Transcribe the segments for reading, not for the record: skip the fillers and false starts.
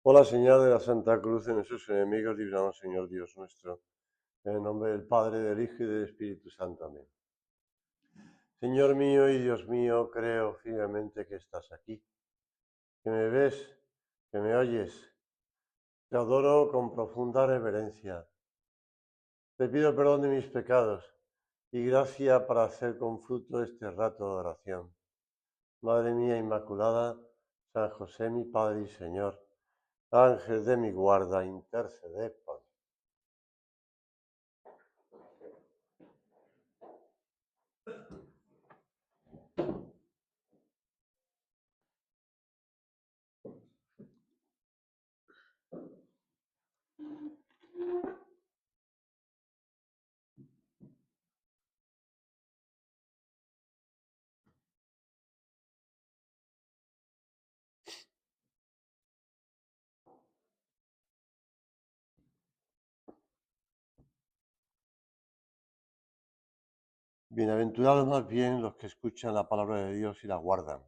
Por la señal de la Santa Cruz en nuestros enemigos, líbranos, Señor Dios nuestro. En el nombre del Padre, del Hijo y del Espíritu Santo. Amén. Señor mío y Dios mío, creo firmemente que estás aquí, que me ves, que me oyes. Te adoro con profunda reverencia. Te pido perdón de mis pecados y gracia para hacer con fruto este rato de oración. Madre mía Inmaculada, San José mi Padre y Señor, Ángel de mi guarda, interceded por mí. Bienaventurados más bien los que escuchan la palabra de Dios y la guardan.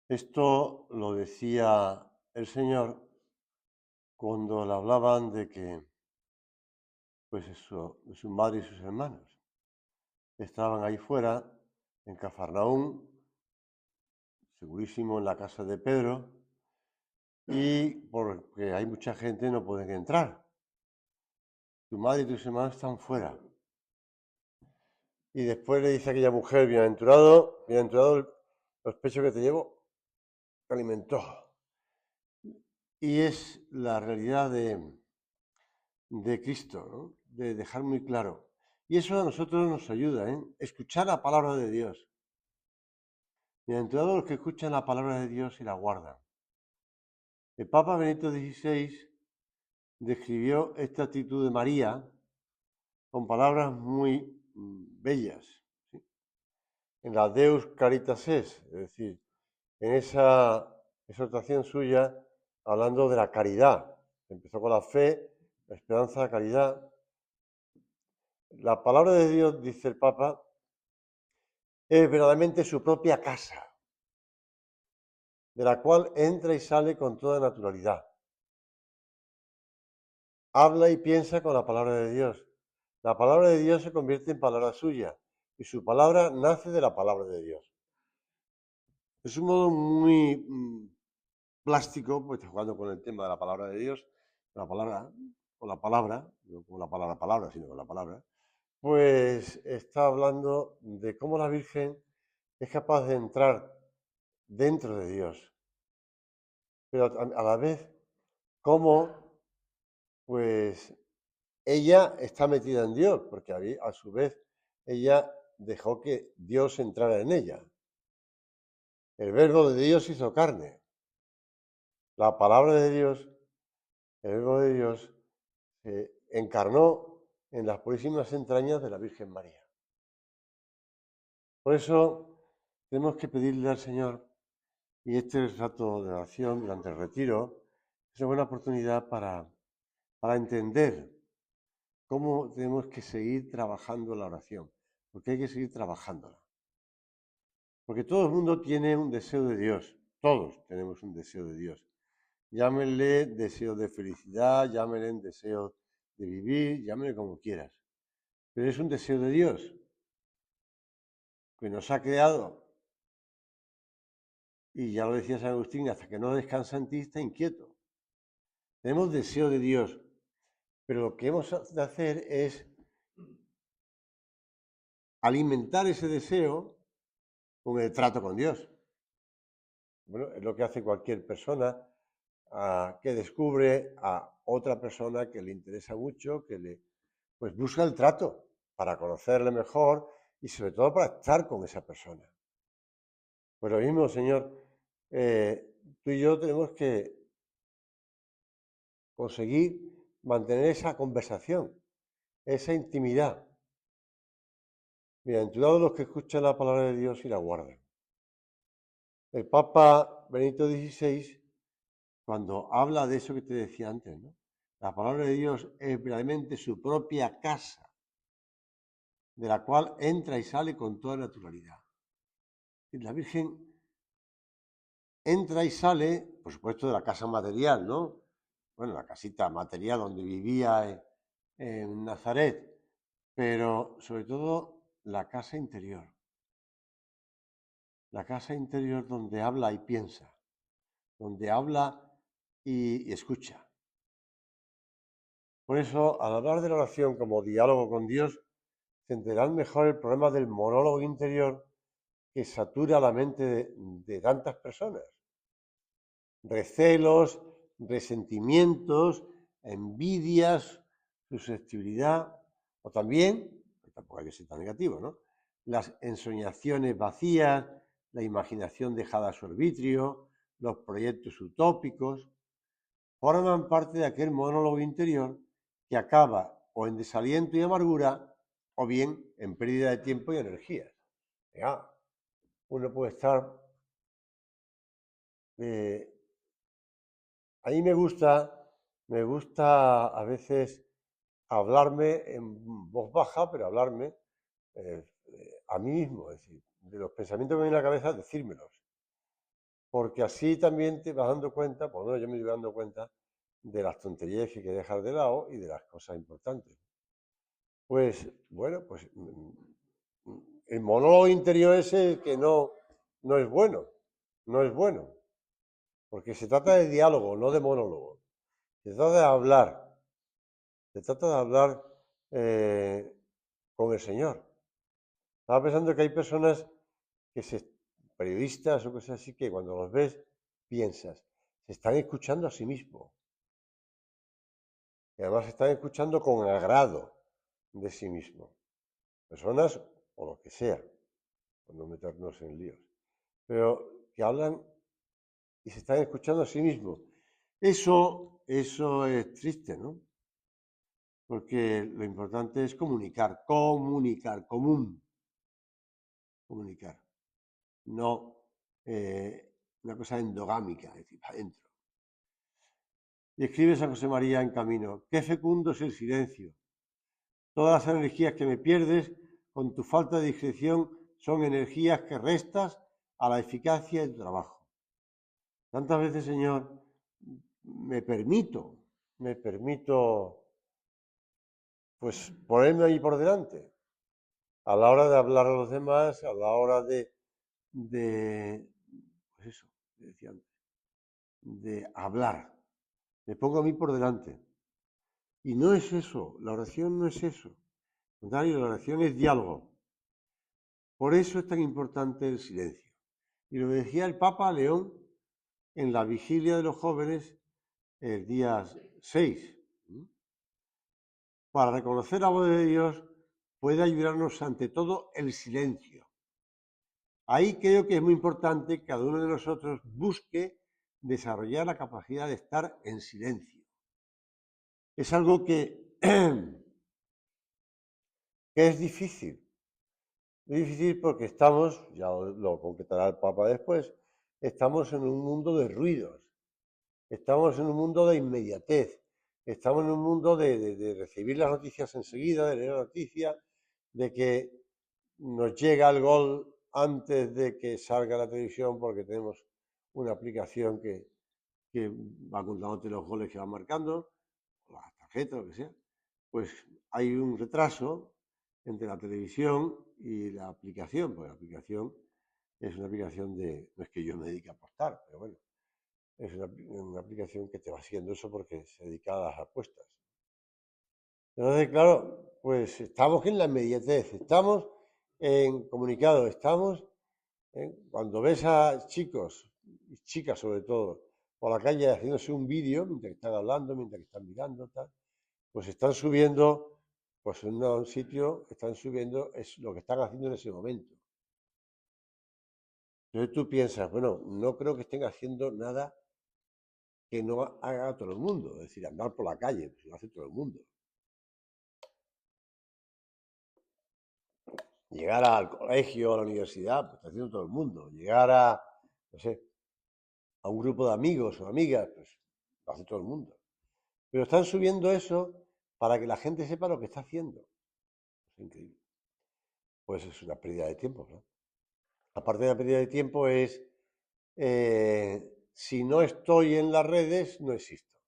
Esto lo decía el Señor cuando le hablaban de que, pues eso, de su madre y sus hermanos. Estaban ahí fuera, en Cafarnaúm, segurísimo en la casa de Pedro, y porque hay mucha gente no pueden entrar. Tu madre y tus hermanos están fuera. Y después le dice a aquella mujer, bienaventurado los pechos que te llevo, te alimentó. Y es la realidad de Cristo, ¿no? De dejar muy claro. Y eso a nosotros nos ayuda, ¿eh? Escuchar la palabra de Dios. Bienaventurados los que escuchan la palabra de Dios y la guardan. El Papa Benedicto XVI describió esta actitud de María con palabras muy bellas, ¿sí? En la Deus Caritas es decir, en esa exhortación suya hablando de la caridad. Empezó con la fe, la esperanza, la caridad. La palabra de Dios, dice el Papa, es verdaderamente su propia casa, de la cual entra y sale con toda naturalidad. Habla y piensa con la palabra de Dios. La palabra de Dios se convierte en palabra suya y su palabra nace de la palabra de Dios. Es un modo muy plástico, pues está jugando con el tema de la palabra de Dios, la palabra, con la palabra, no con la palabra, sino con la palabra, pues está hablando de cómo la Virgen es capaz de entrar dentro de Dios, pero a la vez cómo pues ella está metida en Dios, porque a su vez ella dejó que Dios entrara en ella. El verbo de Dios hizo carne. La palabra de Dios, el verbo de Dios, se encarnó en las purísimas entrañas de la Virgen María. Por eso tenemos que pedirle al Señor, y este rato de oración durante el retiro es una buena oportunidad para entender cómo tenemos que seguir trabajando la oración, porque hay que seguir trabajándola. Porque todo el mundo tiene un deseo de Dios, todos tenemos un deseo de Dios. Llámenle deseo de felicidad, llámenle deseo de vivir, llámenle como quieras. Pero es un deseo de Dios que nos ha creado. Y ya lo decía San Agustín, hasta que no descansa en ti está inquieto. Tenemos deseo de Dios, pero lo que hemos de hacer es alimentar ese deseo con el trato con Dios. Bueno, es lo que hace cualquier persona que descubre a otra persona que le interesa mucho, pues busca el trato para conocerle mejor y sobre todo para estar con esa persona. Pues lo mismo, Señor, tú y yo tenemos que conseguir mantener esa conversación, esa intimidad. Bienaventurados los que escuchan la palabra de Dios y la guardan. El Papa Benedicto XVI, cuando habla de eso que te decía antes, ¿no? La palabra de Dios es realmente su propia casa, de la cual entra y sale con toda naturalidad. Y la Virgen entra y sale por supuesto, de la casa material, ¿no? Bueno, la casita material donde vivía en Nazaret, pero sobre todo la casa interior. La casa interior donde habla y piensa, donde habla y escucha. Por eso, al hablar de la oración como diálogo con Dios, se entenderán mejor el problema del monólogo interior que satura la mente de tantas personas. Recelos, resentimientos, envidias, susceptibilidad, o también, tampoco hay que ser tan negativo, ¿no? Las ensoñaciones vacías, la imaginación dejada a su arbitrio, los proyectos utópicos, forman parte de aquel monólogo interior que acaba o en desaliento y amargura o bien en pérdida de tiempo y energías. Ya, uno puede estar... a mí me gusta a veces hablarme en voz baja, pero hablarme a mí mismo, es decir, de los pensamientos que me vienen a la cabeza, decírmelos. Porque así también te vas dando cuenta, por lo menos yo me voy dando cuenta, de las tonterías que hay que dejar de lado y de las cosas importantes. Pues, bueno, pues el monólogo interior ese que no es bueno, no es bueno. Porque se trata de diálogo, no de monólogo. Se trata de hablar. Se trata de hablar con el Señor. Estaba pensando que hay personas periodistas o cosas así, que cuando los ves piensas, se están escuchando a sí mismos. Y además se están escuchando con agrado de sí mismos. Personas o lo que sea, por no meternos en líos. Pero que hablan y se están escuchando a sí mismos. Eso es triste, ¿no? Porque lo importante es comunicar, comunicar, no una cosa endogámica, es decir, para adentro. Y escribe San José María en Camino: qué fecundo es el silencio. Todas las energías que me pierdes con tu falta de discreción son energías que restas a la eficacia de tu trabajo. Tantas veces, Señor, me permito, pues ponerme ahí por delante, a la hora de hablar a los demás, a la hora de pues eso, decía antes, de hablar. Me pongo a mí por delante. Y no es eso, la oración no es eso. Al contrario, la oración es diálogo. Por eso es tan importante el silencio. Y lo decía el Papa León en la vigilia de los jóvenes el día 6. Para reconocer la voz de Dios puede ayudarnos ante todo el silencio. Ahí creo que es muy importante que cada uno de nosotros busque desarrollar la capacidad de estar en silencio. Es algo que es difícil. Es difícil porque estamos, ya lo concretará el Papa después, estamos en un mundo de ruidos, estamos en un mundo de inmediatez, estamos en un mundo de recibir las noticias enseguida, de leer la noticia, de que nos llega el gol antes de que salga la televisión porque tenemos una aplicación que va contándote los goles que van marcando, las tarjetas, lo que sea. Pues hay un retraso entre la televisión y la aplicación, porque la aplicación es una aplicación no es que yo me dedique a apostar, pero bueno, es una aplicación que te va siguiendo eso porque se dedica a las apuestas. Entonces, claro, pues estamos en la inmediatez, estamos en comunicado, estamos cuando ves a chicos y chicas sobre todo por la calle haciéndose un vídeo mientras están hablando, mientras están mirando, tal, pues están subiendo, pues en un sitio están subiendo es lo que están haciendo en ese momento. Entonces tú piensas, bueno, no creo que estén haciendo nada que no haga todo el mundo, es decir, andar por la calle, pues lo hace todo el mundo. Llegar al colegio, a la universidad, pues está haciendo todo el mundo. Llegar a, no sé, a un grupo de amigos o amigas, pues lo hace todo el mundo. Pero están subiendo eso para que la gente sepa lo que está haciendo. Es increíble. Pues es una pérdida de tiempo, ¿no? Aparte de la pérdida de tiempo es si no estoy en las redes, no existo.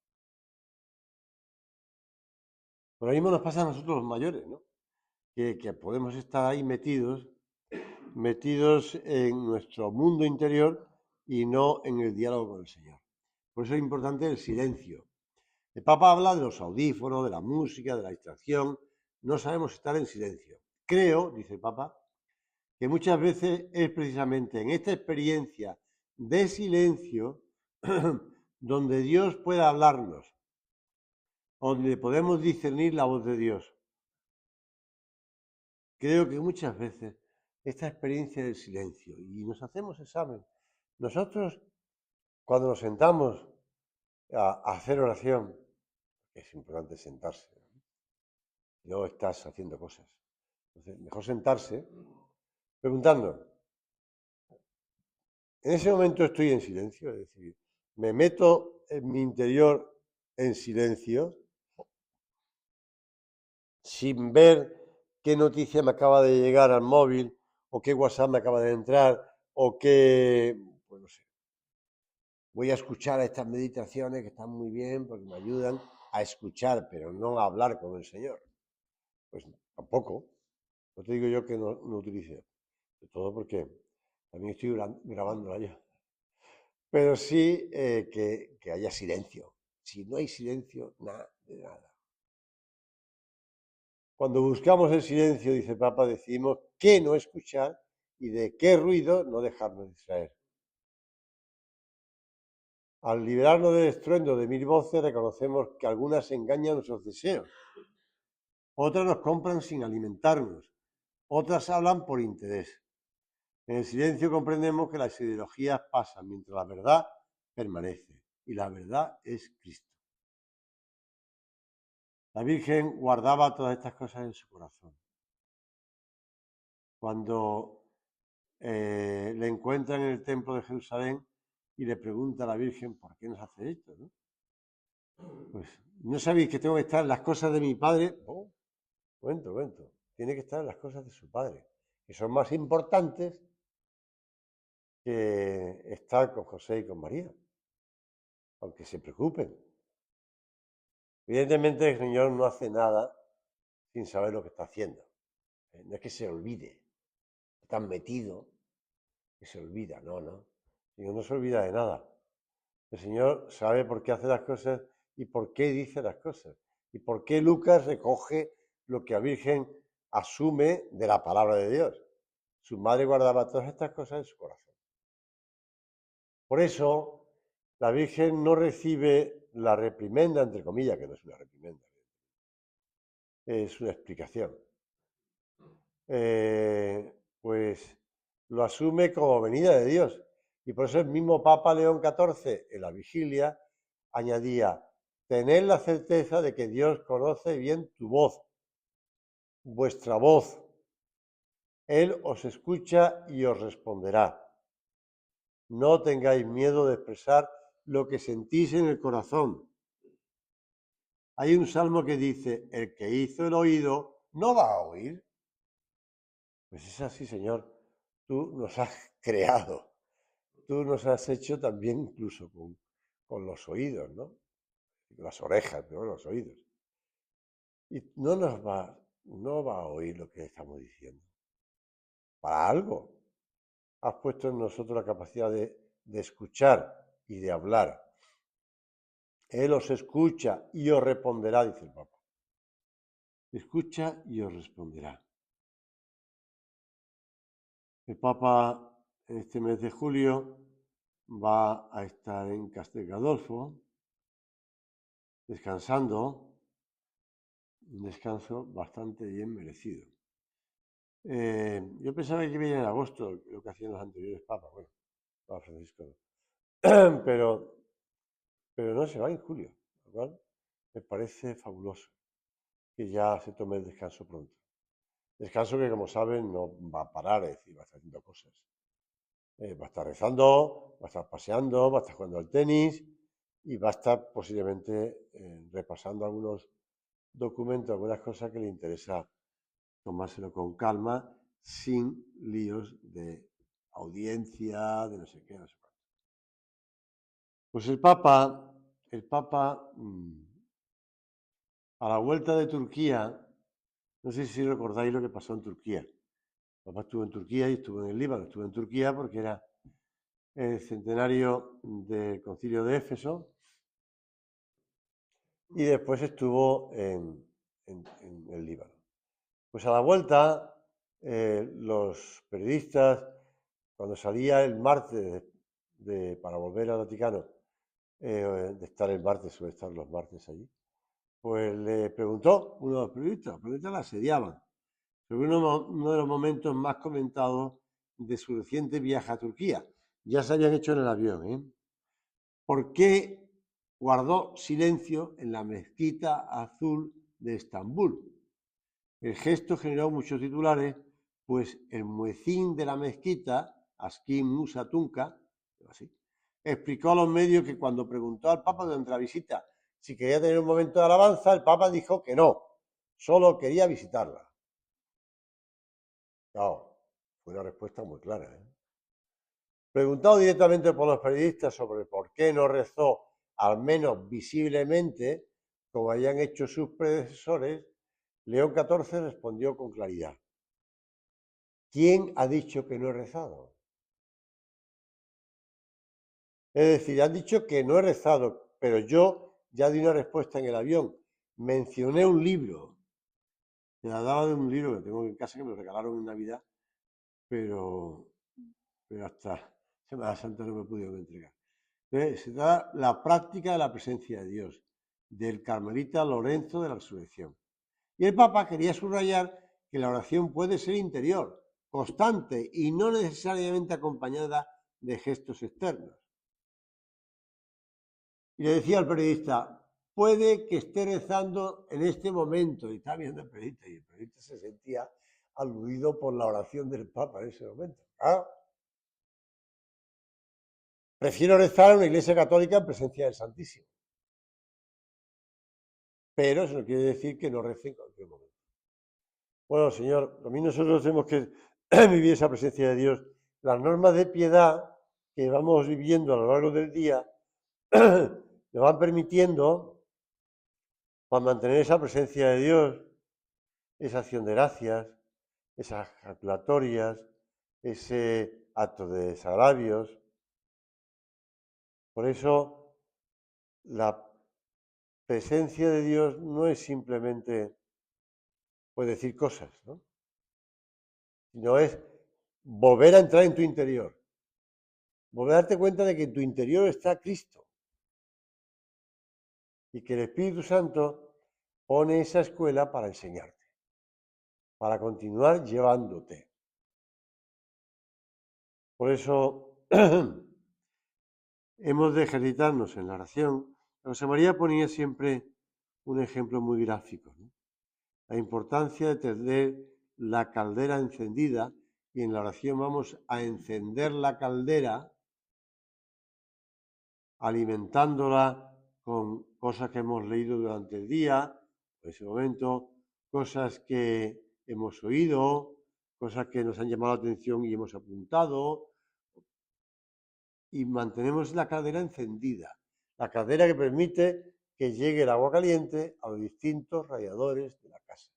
Por lo mismo nos pasa a nosotros los mayores, ¿no? Que podemos estar ahí metidos en nuestro mundo interior y no en el diálogo con el Señor. Por eso es importante el silencio. El Papa habla de los audífonos, de la música, de la distracción. No sabemos estar en silencio. Creo, dice el Papa, que muchas veces es precisamente en esta experiencia de silencio donde Dios puede hablarnos, donde podemos discernir la voz de Dios. Creo que muchas veces esta experiencia del silencio, y nos hacemos examen. Nosotros, cuando nos sentamos a hacer oración, es importante sentarse, no estás haciendo cosas. Entonces, mejor sentarse preguntando. En ese momento estoy en silencio, es decir, me meto en mi interior en silencio, sin ver qué noticia me acaba de llegar al móvil, o qué WhatsApp me acaba de entrar, o qué, pues no sé. Voy a escuchar estas meditaciones que están muy bien porque me ayudan a escuchar, pero no a hablar con el Señor. Pues tampoco. No te digo yo que no utilice. De todo porque también estoy grabándola yo. Pero sí que haya silencio. Si no hay silencio, nada de nada. Cuando buscamos el silencio, dice el Papa, decidimos qué no escuchar y de qué ruido no dejarnos distraer. Al liberarnos del estruendo de mil voces, reconocemos que algunas engañan nuestros deseos. Otras nos compran sin alimentarnos. Otras hablan por interés. En el silencio comprendemos que las ideologías pasan mientras la verdad permanece. Y la verdad es Cristo. La Virgen guardaba todas estas cosas en su corazón. Cuando le encuentran en el templo de Jerusalén y le pregunta a la Virgen, ¿por qué nos hace esto? ¿No? Pues, ¿no sabéis que tengo que estar en las cosas de mi padre? Oh, cuento. Tiene que estar en las cosas de su padre, que son más importantes que estar con José y con María, aunque se preocupen. Evidentemente el Señor no hace nada sin saber lo que está haciendo. No es que se olvide, está metido que se olvida, no. El Señor no se olvida de nada. El Señor sabe por qué hace las cosas y por qué dice las cosas. Y por qué Lucas recoge lo que la Virgen asume de la palabra de Dios. Su madre guardaba todas estas cosas en su corazón. Por eso, la Virgen no recibe la reprimenda, entre comillas, que no es una reprimenda, es una explicación. Pues lo asume como venida de Dios. Y por eso el mismo Papa León XIV, en la vigilia, añadía, tened la certeza de que Dios conoce bien tu voz, vuestra voz. Él os escucha y os responderá. No tengáis miedo de expresar lo que sentís en el corazón. Hay un salmo que dice, el que hizo el oído no va a oír. Pues es así, Señor. Tú nos has creado. Tú nos has hecho también incluso con los oídos, ¿no? Las orejas, pero los oídos. Y no va a oír lo que estamos diciendo. Para algo. Has puesto en nosotros la capacidad de escuchar y de hablar. Él os escucha y os responderá, dice el Papa. Escucha y os responderá. El Papa en este mes de julio va a estar en Castel Gandolfo, descansando, un descanso bastante bien merecido. Yo pensaba que iba a ir en agosto, lo que hacían los anteriores papas, bueno, Papa Francisco no. pero no, se va en julio, lo cual me parece fabuloso que ya se tome el descanso pronto. Descanso que, como saben, no va a parar, es decir, va a estar haciendo cosas. Va a estar rezando, va a estar paseando, va a estar jugando al tenis y va a estar posiblemente repasando algunos documentos, algunas cosas que le interesa tomárselo con calma, sin líos de audiencia, de no sé qué, no sé cuánto. Pues el Papa, a la vuelta de Turquía, no sé si recordáis lo que pasó en Turquía. El Papa estuvo en Turquía y estuvo en el Líbano. Estuvo en Turquía porque era el centenario del Concilio de Éfeso y después estuvo en el Líbano. Pues a la vuelta, los periodistas, cuando salía el martes para volver al Vaticano, de estar el martes, suele estar los martes allí, pues le preguntó uno de los periodistas la asediaban, sobre uno de los momentos más comentados de su reciente viaje a Turquía. Ya se habían hecho en el avión, ¿eh? ¿Por qué guardó silencio en la mezquita azul de Estambul? El gesto generó muchos titulares, pues el muecín de la mezquita, Askin Musa Tunca, así, explicó a los medios que cuando preguntó al Papa durante la visita si quería tener un momento de alabanza, el Papa dijo que no, solo quería visitarla. Claro, fue una respuesta muy clara, ¿eh? Preguntado directamente por los periodistas sobre por qué no rezó, al menos visiblemente, como habían hecho sus predecesores, León XIV respondió con claridad: ¿quién ha dicho que no he rezado? Es decir, han dicho que no he rezado, pero yo ya di una respuesta en el avión. Mencioné un libro. Me hablaba de un libro que tengo en casa que me lo regalaron en Navidad, pero hasta Semana Santa no me pudieron entregar. Entonces, se da la práctica de la presencia de Dios, del carmelita Lorenzo de la Resurrección. Y el Papa quería subrayar que la oración puede ser interior, constante y no necesariamente acompañada de gestos externos. Y le decía al periodista: puede que esté rezando en este momento. Y estaba viendo el periodista y el periodista se sentía aludido por la oración del Papa en ese momento. ¿Ah? Prefiero rezar en una iglesia católica en presencia del Santísimo. Pero eso no quiere decir que no rece en cualquier momento. Bueno, Señor, también nosotros tenemos que vivir esa presencia de Dios. Las normas de piedad que vamos viviendo a lo largo del día nos van permitiendo, para mantener esa presencia de Dios, esa acción de gracias, esas jaculatorias, ese acto de desagravios. Por eso la presencia de Dios no es simplemente pues decir cosas, ¿no? Sino es volver a entrar en tu interior, volver a darte cuenta de que en tu interior está Cristo y que el Espíritu Santo pone esa escuela para enseñarte, para continuar llevándote. Por eso hemos de ejercitarnos en la oración. José María ponía siempre un ejemplo muy gráfico, ¿no? La importancia de tener la caldera encendida, y en la oración vamos a encender la caldera alimentándola con cosas que hemos leído durante el día, en ese momento, cosas que hemos oído, cosas que nos han llamado la atención y hemos apuntado, y mantenemos la caldera encendida, la caldera que permite que llegue el agua caliente a los distintos radiadores de la casa.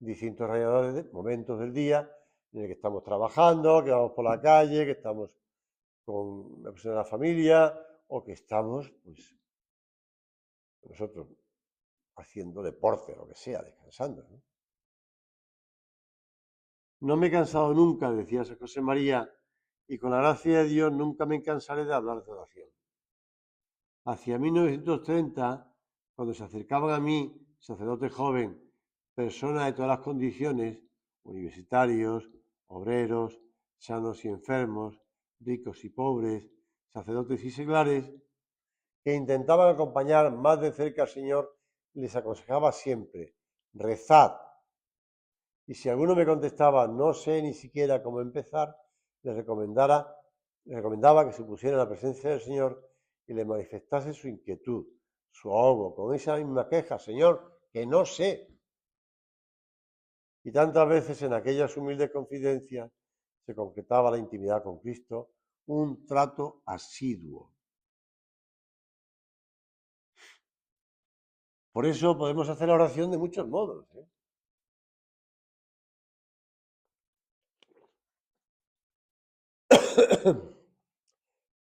Distintos radiadores de momentos del día en el que estamos trabajando, que vamos por la calle, que estamos con una persona de la familia o que estamos, pues, nosotros haciendo deporte, lo que sea, descansando, ¿no? No me he cansado nunca, decía San José María, y con la gracia de Dios nunca me cansaré de hablar de oración. Hacia 1930, cuando se acercaban a mí, sacerdote joven, personas de todas las condiciones, universitarios, obreros, sanos y enfermos, ricos y pobres, sacerdotes y seglares, que intentaban acompañar más de cerca al Señor, les aconsejaba siempre: rezad. Y si alguno me contestaba: no sé ni siquiera cómo empezar, le recomendaba que se pusiera en la presencia del Señor y le manifestase su inquietud, su ahogo, con esa misma queja: Señor, que no sé. Y tantas veces en aquellas humildes confidencias se concretaba la intimidad con Cristo, un trato asiduo. Por eso podemos hacer la oración de muchos modos, ¿eh?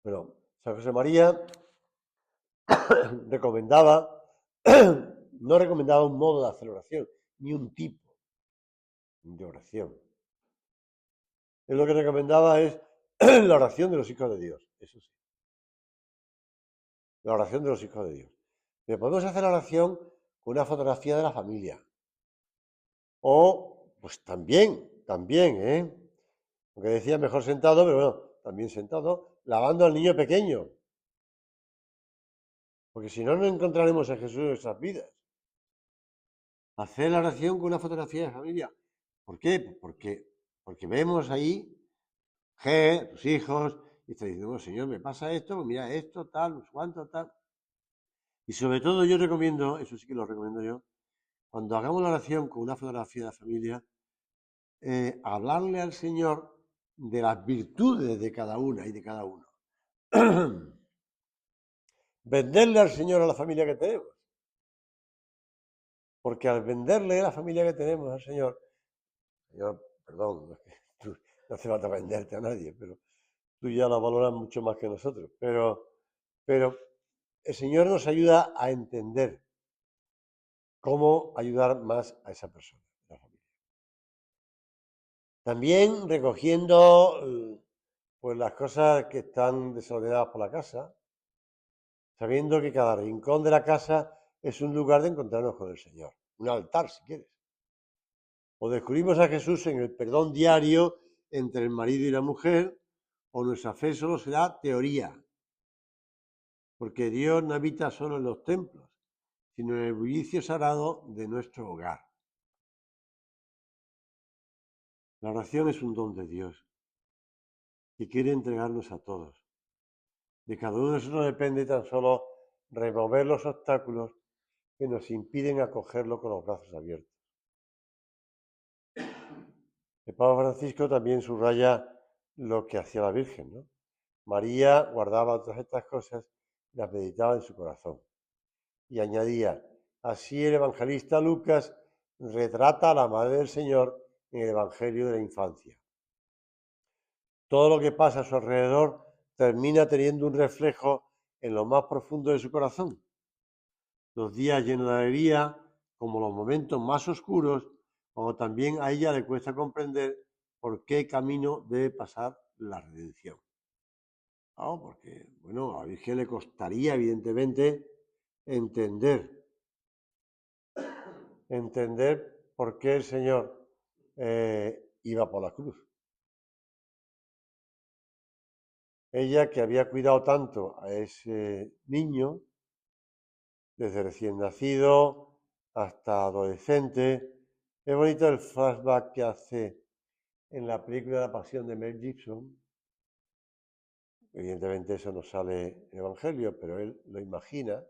Bueno, San José María recomendaba, no recomendaba un modo de hacer oración, ni un tipo de oración. Él lo que recomendaba es la oración de los hijos de Dios, eso sí. La oración de los hijos de Dios. Pero podemos hacer la oración con una fotografía de la familia. O, pues también, ¿eh? Aunque decía mejor sentado, pero bueno, también sentado, lavando al niño pequeño. Porque si no, no encontraremos a Jesús en nuestras vidas. Hacer la oración con una fotografía de familia. ¿Por qué? Porque vemos ahí, tus hijos, y está diciendo, bueno, Señor, me pasa esto, pues mira esto, tal, no sé cuánto, tal. Y sobre todo yo recomiendo, eso sí que lo recomiendo yo, cuando hagamos la oración con una fotografía de la familia, hablarle al Señor de las virtudes de cada una y de cada uno. Venderle al Señor a la familia que tenemos. Porque al venderle a la familia que tenemos al Señor, perdón, no hace falta venderte a nadie, pero tú ya la valoras mucho más que nosotros. Pero el Señor nos ayuda a entender cómo ayudar más a esa persona, a la familia. También recogiendo pues las cosas que están desordenadas por la casa, sabiendo que cada rincón de la casa es un lugar de encontrarnos con el Señor, un altar si quieres. O descubrimos a Jesús en el perdón diario entre el marido y la mujer, o nuestra fe solo será teoría, porque Dios no habita solo en los templos, sino en el bullicio sagrado de nuestro hogar. La oración es un don de Dios que quiere entregarnos a todos. De cada uno de nosotros depende tan solo remover los obstáculos que nos impiden acogerlo con los brazos abiertos. El Papa Francisco también subraya lo que hacía la Virgen, ¿no? María guardaba todas estas cosas y las meditaba en su corazón. Y añadía, así el evangelista Lucas retrata a la Madre del Señor en el Evangelio de la infancia. Todo lo que pasa a su alrededor termina teniendo un reflejo en lo más profundo de su corazón. Los días llenos de alegría, como los momentos más oscuros, como también a ella le cuesta comprender por qué camino debe pasar la redención. No, porque, bueno, a la Virgen le costaría, evidentemente, entender por qué el Señor iba por la cruz. Ella que había cuidado tanto a ese niño, desde recién nacido hasta adolescente. Es bonito el flashback que hace en la película La Pasión de Mel Gibson. Evidentemente eso no sale en el Evangelio, pero él lo imagina,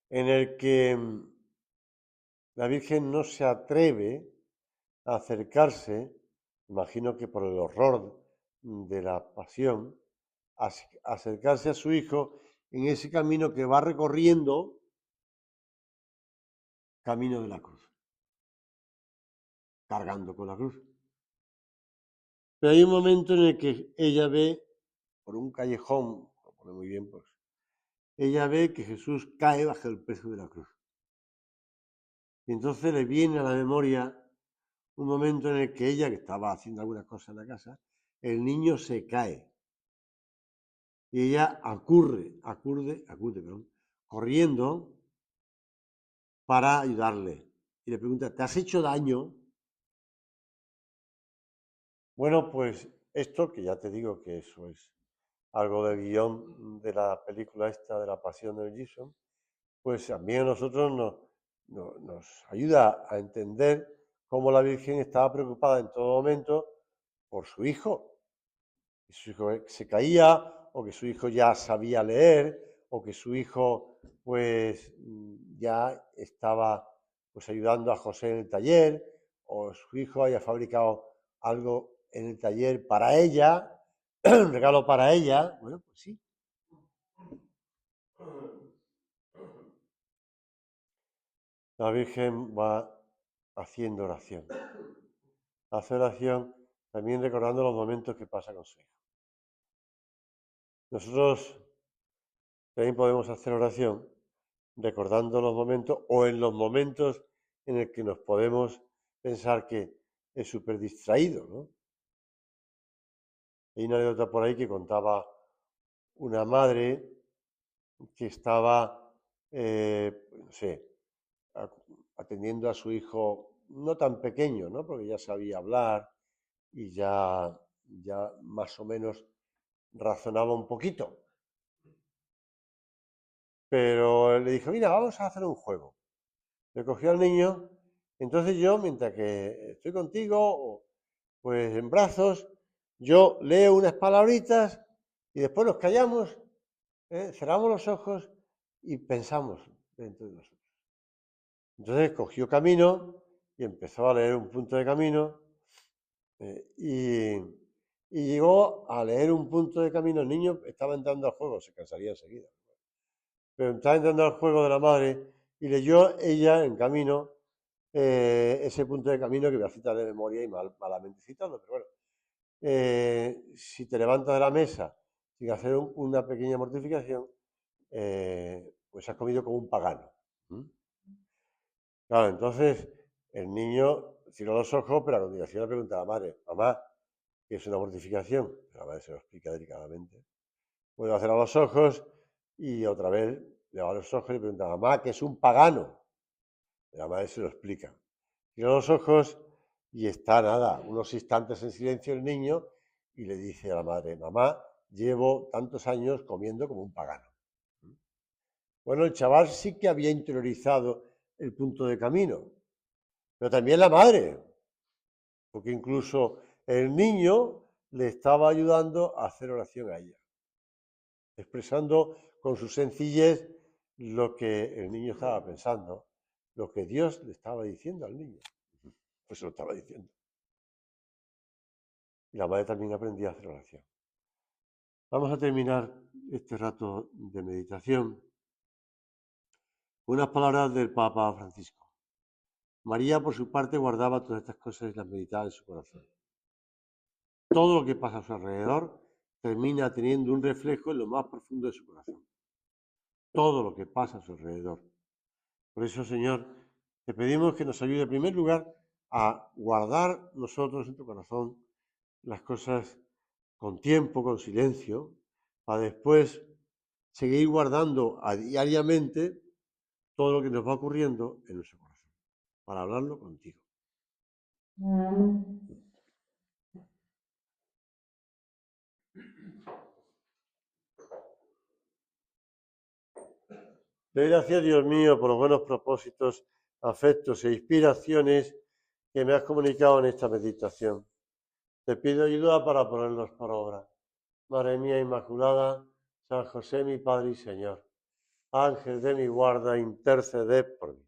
en el que la Virgen no se atreve a acercarse, imagino que por el horror de la pasión, a acercarse a su hijo en ese camino que va recorriendo, camino de la cruz, cargando con la cruz. Pero hay un momento en el que ella ve, por un callejón, lo pone muy bien, pues, ella ve que Jesús cae bajo el peso de la cruz. Y entonces le viene a la memoria un momento en el que ella, que estaba haciendo alguna cosa en la casa, el niño se cae. Y ella acude, corriendo para ayudarle. Y le pregunta, ¿te has hecho daño? Bueno, pues esto, que ya te digo que eso es algo del guión de la película esta de la Pasión de Jesús, pues también a nosotros nos ayuda a entender cómo la Virgen estaba preocupada en todo momento por su hijo. Que su hijo se caía, o que su hijo ya sabía leer, o que su hijo pues ya estaba pues ayudando a José en el taller, o su hijo haya fabricado algo en el taller para ella, un regalo para ella. Bueno, pues sí. la Virgen va haciendo oración. Hace oración también recordando los momentos que pasa con su hijo. Nosotros también podemos hacer oración recordando los momentos o en los momentos en el que nos podemos pensar que es súper distraído, ¿no? Hay una anécdota por ahí que contaba una madre que estaba, no sé, atendiendo a su hijo no tan pequeño, ¿no? Porque ya sabía hablar y ya más o menos razonaba un poquito. Pero le dijo, mira, vamos a hacer un juego. Le cogió al niño, entonces yo, mientras que estoy contigo, pues en brazos, yo leo unas palabritas y después nos callamos, cerramos los ojos y pensamos dentro de nosotros. Entonces cogió camino y empezó a leer un punto de camino y llegó a leer un punto de camino. El niño estaba entrando al juego, se cansaría enseguida, pero estaba entrando al juego de la madre y leyó ella en camino ese punto de camino que voy a citar de memoria y malamente citando, pero bueno. Si te levantas de la mesa sin hacer una pequeña mortificación, pues has comido como un pagano. Claro, entonces el niño tiró los ojos, pero a continuación le pregunta a la madre, mamá, ¿qué es una mortificación? La madre se lo explica delicadamente. Vuelve a cerrar los ojos y otra vez le va a los ojos y le pregunta, mamá, ¿qué es un pagano? La madre se lo explica. Tira los ojos y está nada, unos instantes en silencio el niño y le dice a la madre, mamá, llevo tantos años comiendo como un pagano. Bueno, el chaval sí que había interiorizado el punto de camino, pero también la madre, porque incluso el niño le estaba ayudando a hacer oración a ella, expresando con su sencillez lo que el niño estaba pensando, lo que Dios le estaba diciendo al niño, pues se lo estaba diciendo. Y la madre también aprendía a hacer oración. Vamos a terminar este rato de meditación con unas palabras del Papa Francisco. María, por su parte, guardaba todas estas cosas y las meditaba en su corazón. Todo lo que pasa a su alrededor termina teniendo un reflejo en lo más profundo de su corazón. Todo lo que pasa a su alrededor. Por eso, Señor, te pedimos que nos ayude en primer lugar a guardar nosotros en tu corazón las cosas con tiempo, con silencio, para después seguir guardando diariamente todo lo que nos va ocurriendo en nuestro corazón, para hablarlo contigo. Te doy gracias, Dios mío, por los buenos propósitos, afectos e inspiraciones que me has comunicado en esta meditación. Te pido ayuda para ponerlos por obra. Madre mía Inmaculada, San José mi Padre y Señor, Ángel de mi guarda, interceded por mí.